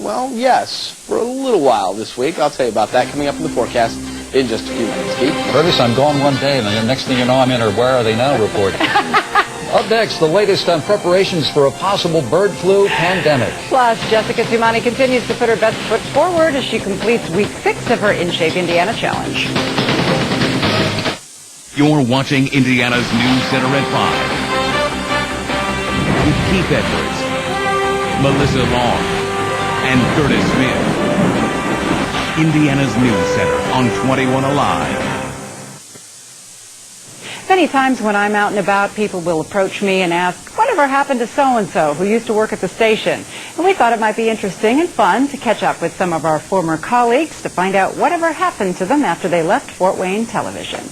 Well, yes, for a little while this week. I'll tell you about that coming up in the forecast in just a few minutes. Keith? Curtis, I'm gone one day, and the next thing you know, I'm in her Where Are They Now report. Up next, the latest on preparations for a possible bird flu pandemic. Plus, Jessica Tumani continues to put her best foot forward as she completes week 6 of her In Shape Indiana Challenge. You're watching Indiana's NewsCenter at 5 with Keith Edwards, Melissa Long, and Curtis Smith. Indiana's NewsCenter on 21 Alive. Many times when I'm out and about, people will approach me and ask, whatever happened to so-and-so who used to work at the station? And we thought it might be interesting and fun to catch up with some of our former colleagues to find out whatever happened to them after they left Fort Wayne Television.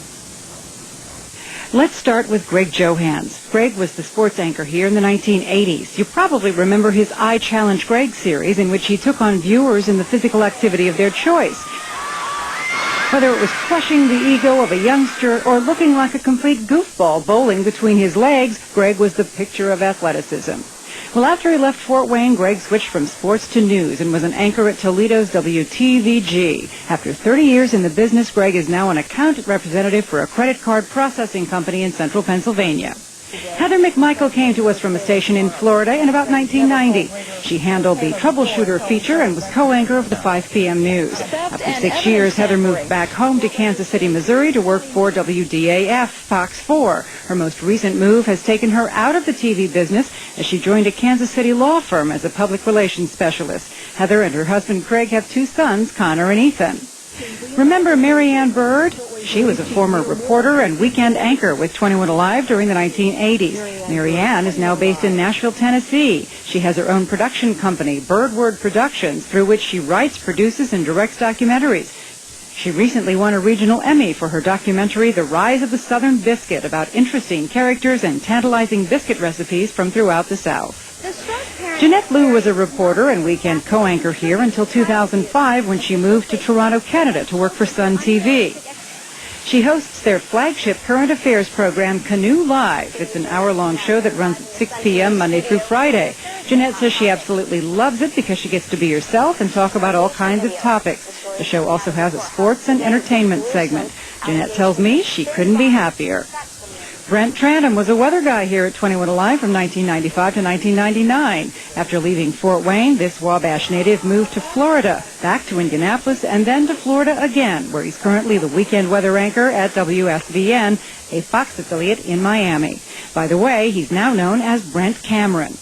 Let's start with Greg Johans. Greg was the sports anchor here in the 1980s. You probably remember his I Challenge Greg series, in which he took on viewers in the physical activity of their choice. Whether it was crushing the ego of a youngster or looking like a complete goofball bowling between his legs, Greg was the picture of athleticism. Well, after he left Fort Wayne, Greg switched from sports to news and was an anchor at Toledo's WTVG. After 30 years in the business, Greg is now an account representative for a credit card processing company in central Pennsylvania. Heather McMichael came to us from a station in Florida in about 1990. She handled the Troubleshooter feature and was co-anchor of the 5 p.m. news. After 6 years, Heather moved back home to Kansas City, Missouri to work for WDAF Fox 4. Her most recent move has taken her out of the TV business as she joined a Kansas City law firm as a public relations specialist. Heather and her husband Craig have 2 sons, Connor and Ethan. Remember Marianne Bird? She was a former reporter and weekend anchor with 21 Alive during the 1980s. Marianne is now based in Nashville, Tennessee. She has her own production company, Birdword Productions, through which she writes, produces, and directs documentaries. She recently won a regional Emmy for her documentary, The Rise of the Southern Biscuit, about interesting characters and tantalizing biscuit recipes from throughout the South. Jeanette Liu was a reporter and weekend co-anchor here until 2005 when she moved to Toronto, Canada to work for Sun TV. She hosts their flagship current affairs program, Canoe Live. It's an hour-long show that runs at 6 p.m. Monday through Friday. Jeanette says she absolutely loves it because she gets to be herself and talk about all kinds of topics. The show also has a sports and entertainment segment. Jeanette tells me she couldn't be happier. Brent Tranum was a weather guy here at 21 Alive from 1995 to 1999. After leaving Fort Wayne, this Wabash native moved to Florida, back to Indianapolis, and then to Florida again, where he's currently the weekend weather anchor at WSVN, a Fox affiliate in Miami. By the way, he's now known as Brent Cameron.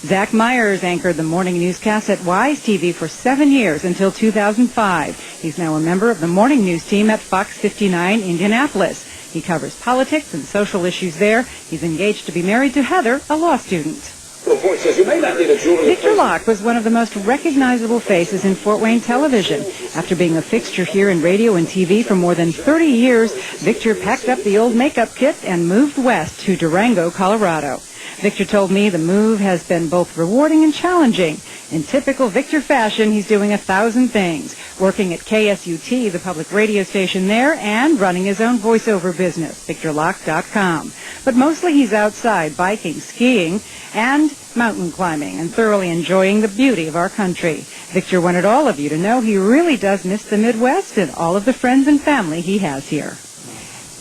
Zach Myers anchored the morning newscast at Wise TV for 7 years until 2005. He's now a member of the morning news team at Fox 59 Indianapolis. He covers politics and social issues there. He's engaged to be married to Heather, a law student. Victor Locke was one of the most recognizable faces in Fort Wayne television. After being a fixture here in radio and TV for more than 30 years, Victor packed up the old makeup kit and moved west to Durango, Colorado. Victor told me the move has been both rewarding and challenging. In typical Victor fashion, he's doing 1,000 things, working at KSUT, the public radio station there, and running his own voiceover business, VictorLocke.com. But mostly he's outside biking, skiing, and mountain climbing, and thoroughly enjoying the beauty of our country. Victor wanted all of you to know he really does miss the Midwest and all of the friends and family he has here.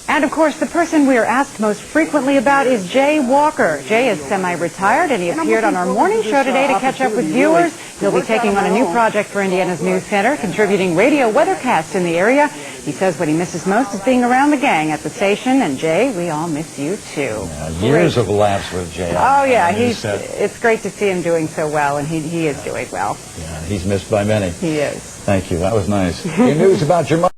And, of course, the person we are asked most frequently about is Jay Walker. Jay is semi-retired, and he appeared on our morning show today to catch up with viewers. He'll be taking on a new project for Indiana's NewsCenter, contributing radio weathercasts in the area. He says what he misses most is being around the gang at the station. And, Jay, we all miss you, too. Yeah, years have elapsed with Jay. Oh, yeah. It's great to see him doing so well, and he is doing well. Yeah, he's missed by many. He is. Thank you. That was nice. Your news about your mother.